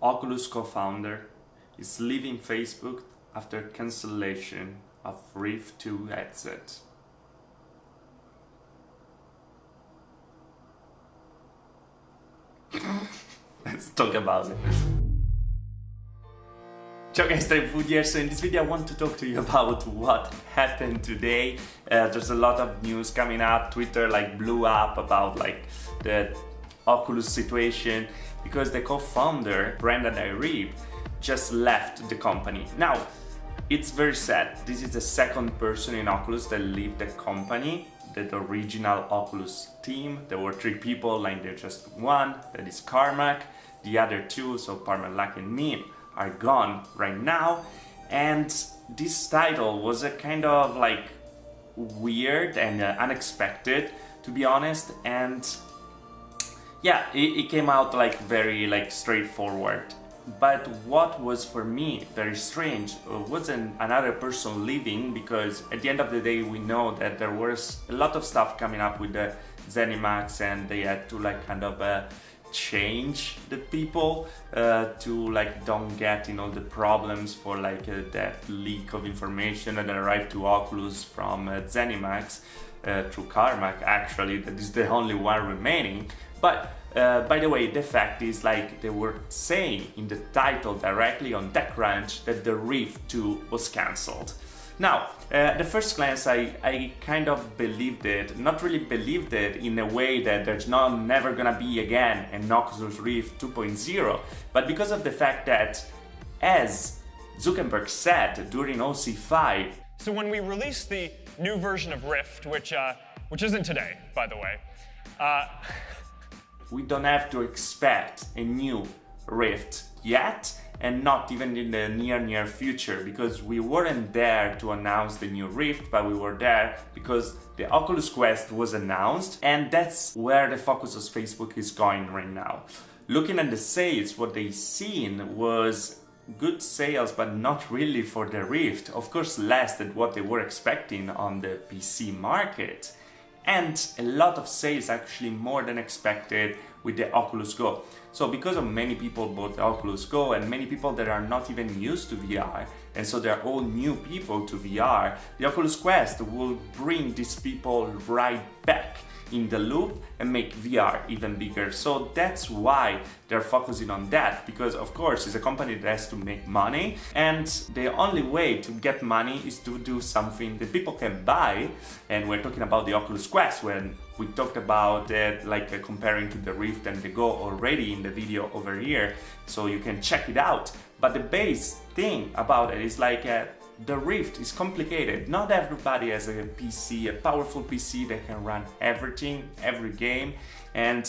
Oculus co-founder is leaving Facebook after cancellation of Rift 2 headset. Let's talk about it. Ciao guys, Food here. So in this video I want to talk to you about what happened today. There's a lot of news coming up. Twitter blew up about the Oculus situation because the co-founder, Brendan Irib, just left the company. Now, it's very sad. This is the second person in Oculus that left the company. The original Oculus team, there were 3 people, there's just one, that is Carmack. The other 2, so Parmalat and me, are gone right now. And this title was a kind of weird and unexpected, to be honest. And yeah, it came out very straightforward. But what was for me very strange wasn't another person leaving, because at the end of the day we know that there was a lot of stuff coming up with the ZeniMax, and they had to change the people to don't get the problems for that leak of information that arrived to Oculus from ZeniMax through Carmack. Actually, that is the only one remaining. But by the way, the fact is they were saying in the title directly on TechCrunch that the Rift 2 was cancelled. Now, the first glance I kind of believed it, not really believed it in a way that there's never gonna be again an Oculus Rift 2.0, but because of the fact that, as Zuckerberg said during OC5. So when we release the new version of Rift, which isn't today, by the way, we don't have to expect a new Rift yet, and not even in the near future, because we weren't there to announce the new Rift, but we were there because the Oculus Quest was announced, and that's where the focus of Facebook is going right now. Looking at the sales, what they seen was good sales, but not really for the Rift. Of course, less than what they were expecting on the PC market. And a lot of sales, actually more than expected, with the Oculus Go. So because of many people bought the Oculus Go, and many people that are not even used to VR, and so they're all new people to VR, the Oculus Quest will bring these people right back in the loop and make VR even bigger. So that's why they're focusing on that, because of course it's a company that has to make money, and the only way to get money is to do something that people can buy. And we're talking about the Oculus Quest, when we talked about it comparing to the Rift and the Go already in the video over here, so you can check it out. But the base thing about it is the Rift is complicated. Not everybody has a PC, a powerful PC that can run everything, every game. And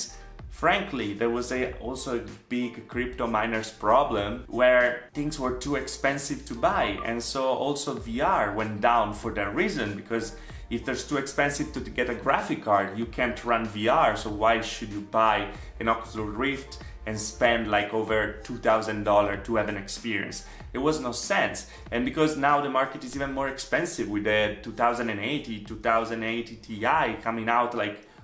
frankly, there was also a big crypto miners problem where things were too expensive to buy. And so also VR went down for that reason, because if it's too expensive to get a graphic card, you can't run VR. So why should you buy an Oculus Rift and spend over $2,000 to have an experience? It was no sense. And because now the market is even more expensive, with the 2080 Ti coming out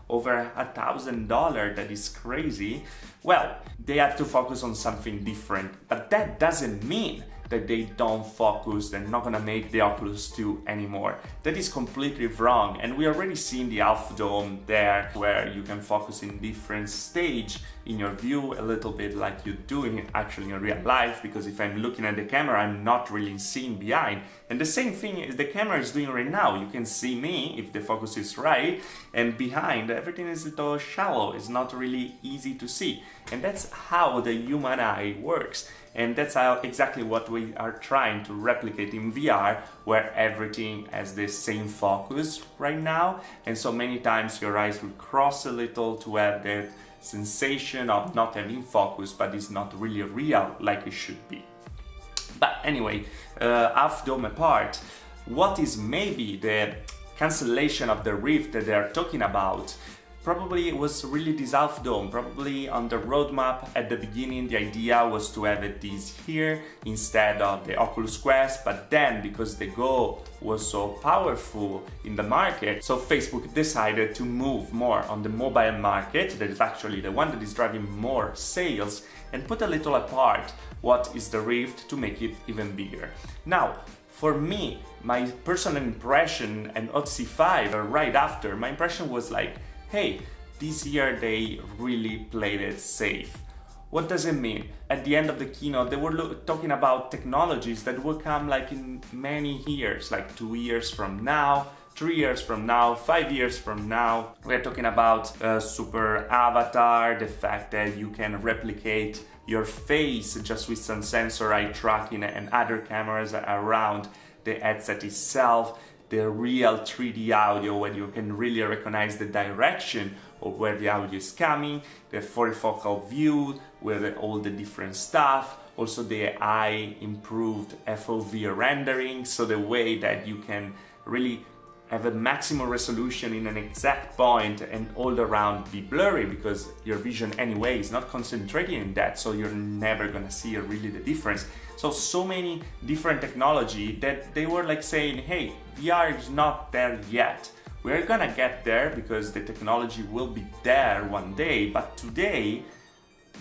over $1,000, that is crazy. Well, they have to focus on something different, but that doesn't mean that they don't focus, they're not gonna make the Oculus 2 anymore. That is completely wrong, and we already seen the Alpha Dome there, where you can focus in different stage in your view, a little bit like you do actually in real life, because if I'm looking at the camera, I'm not really seeing behind. And the same thing is the camera is doing right now. You can see me if the focus is right, and behind everything is a little shallow. It's not really easy to see. And that's how the human eye works. And that's exactly what we are trying to replicate in VR, where everything has the same focus right now. And so many times your eyes will cross a little to have that sensation of not having focus, but it's not really real like it should be. But anyway, half dome apart, what is maybe the cancellation of the Rift that they are talking about? Probably it was really this half dome. Probably on the roadmap at the beginning, the idea was to have it this here instead of the Oculus Quest, but then because the Go was so powerful in the market, so Facebook decided to move more on the mobile market, that is actually the one that is driving more sales, and put a little apart what is the Rift to make it even bigger. Now, for me, my personal impression and Odyssey 5 right after, my impression was like, hey, this year they really played it safe. What does it mean? At the end of the keynote, they were talking about technologies that will come like in many years, like 2 years from now, 3 years from now, 5 years from now. We're talking about super avatar, the fact that you can replicate your face just with some sensor eye tracking and other cameras around the headset itself, the real 3D audio when you can really recognize the direction of where the audio is coming, the focal view with all the different stuff, also the AI improved FOV rendering, so the way that you can really have a maximum resolution in an exact point and all around be blurry because your vision anyway is not concentrating in that, so you're never gonna see really the difference. So many different technology that they were like saying, hey, VR is not there yet. We're gonna get there because the technology will be there one day, but today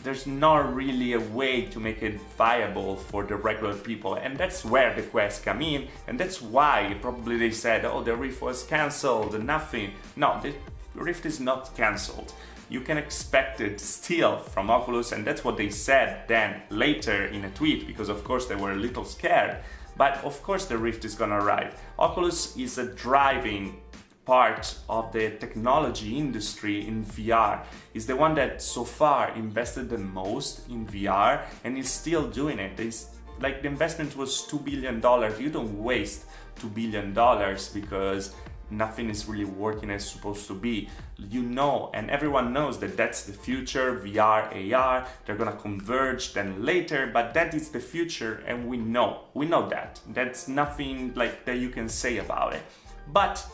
there's not really a way to make it viable for the regular people, and that's where the Quest come in, and that's why probably they said, oh, the Rift was cancelled, nothing. No, the Rift is not cancelled. You can expect it still from Oculus, and that's what they said then later in a tweet, because of course they were a little scared, but of course the Rift is gonna arrive. Oculus is a driving part of the technology industry in VR, is the one that so far invested the most in VR and is still doing it. It's like the investment was $2 billion. You don't waste $2 billion because nothing is really working as supposed to be. You know, and everyone knows that that's the future, VR, AR, they're gonna converge then later, but that is the future and we know that. That's nothing like that you can say about it. But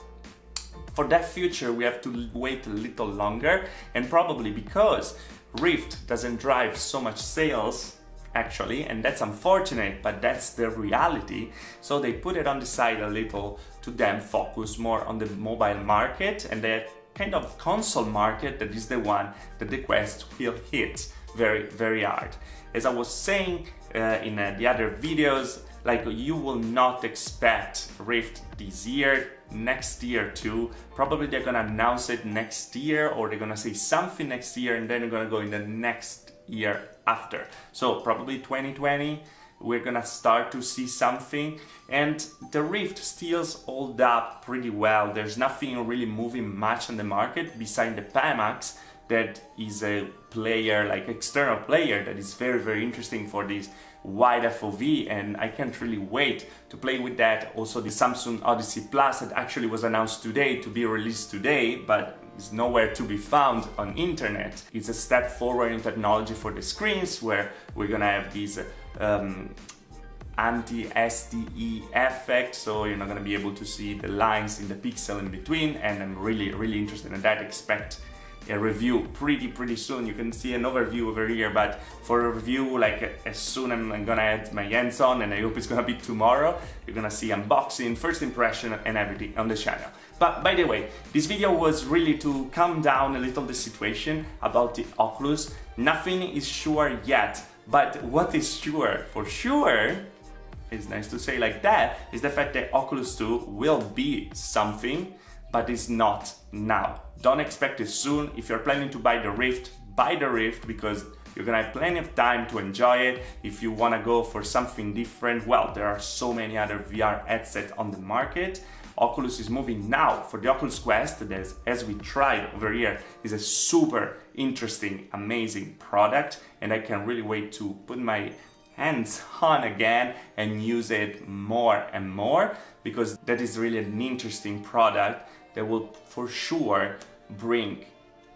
for that future, we have to wait a little longer, and probably because Rift doesn't drive so much sales, actually, and that's unfortunate, but that's the reality. So they put it on the side a little to then focus more on the mobile market and the kind of console market that is the one that the Quest will hit very, very hard. As I was saying in the other videos, like you will not expect Rift this year, next year too. Probably they're gonna announce it next year, or they're gonna say something next year and then they're gonna go in the next year after. So probably 2020, we're gonna start to see something, and the Rift still holds up pretty well. There's nothing really moving much on the market beside the Pimax, that is a player, like external player, that is very, very interesting for this wide FOV, and I can't really wait to play with that. Also the Samsung Odyssey Plus that actually was announced today to be released today, but is nowhere to be found on internet. It's a step forward in technology for the screens, where we're gonna have these anti-SDE effect, so you're not gonna be able to see the lines in the pixel in between, and I'm really, really interested in that. Expect a review pretty soon. You can see an overview over here, but for a review, like as soon as I'm gonna add my hands on, and I hope it's gonna be tomorrow, you're gonna see unboxing, first impression and everything on the channel. But by the way, this video was really to calm down a little the situation about the Oculus. Nothing is sure yet, but what is sure, for sure, it's nice to say like that, is the fact that Oculus 2 will be something, but it's not now. Don't expect it soon. If you're planning to buy the Rift because you're gonna have plenty of time to enjoy it. If you wanna go for something different, well, there are so many other VR headsets on the market. Oculus is moving now for the Oculus Quest, that, as we tried over here, is a super interesting, amazing product, and I can really wait to put my hands on again and use it more and more, because that is really an interesting product that will for sure bring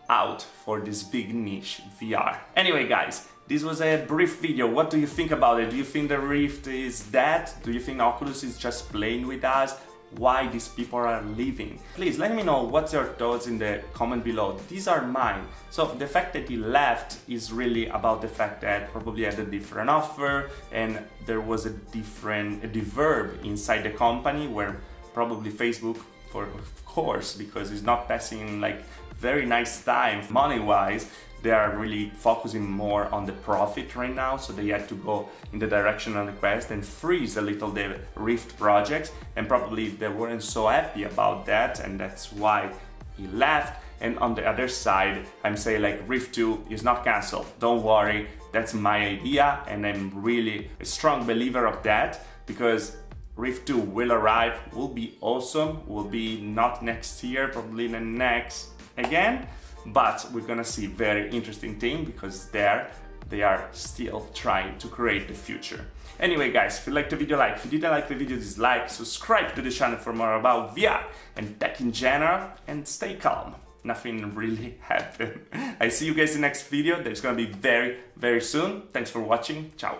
out for this big niche VR. Anyway guys, this was a brief video. What do you think about it? Do you think the Rift is dead? Do you think Oculus is just playing with us? why these people are leaving. Please let me know what's your thoughts in the comment below. These are mine. So the fact that he left is really about the fact that probably had a different offer and there was a diverb inside the company where probably Facebook, of course, because it's not passing like very nice time money-wise, they are really focusing more on the profit right now, so they had to go in the direction of the Quest and freeze a little the Rift projects, and probably they weren't so happy about that, and that's why he left. And on the other side, I'm saying like Rift 2 is not cancelled, don't worry, that's my idea, and I'm really a strong believer of that, because Rift 2 will arrive, will be awesome, will be not next year, probably the next again, but we're gonna see very interesting thing because they are still trying to create the future. Anyway guys, if you liked the video, like. If you didn't like the video, dislike. Subscribe to the channel for more about VR and tech in general, and stay calm. Nothing really happened. I see you guys in the next video. That's gonna be very, very soon. Thanks for watching. Ciao.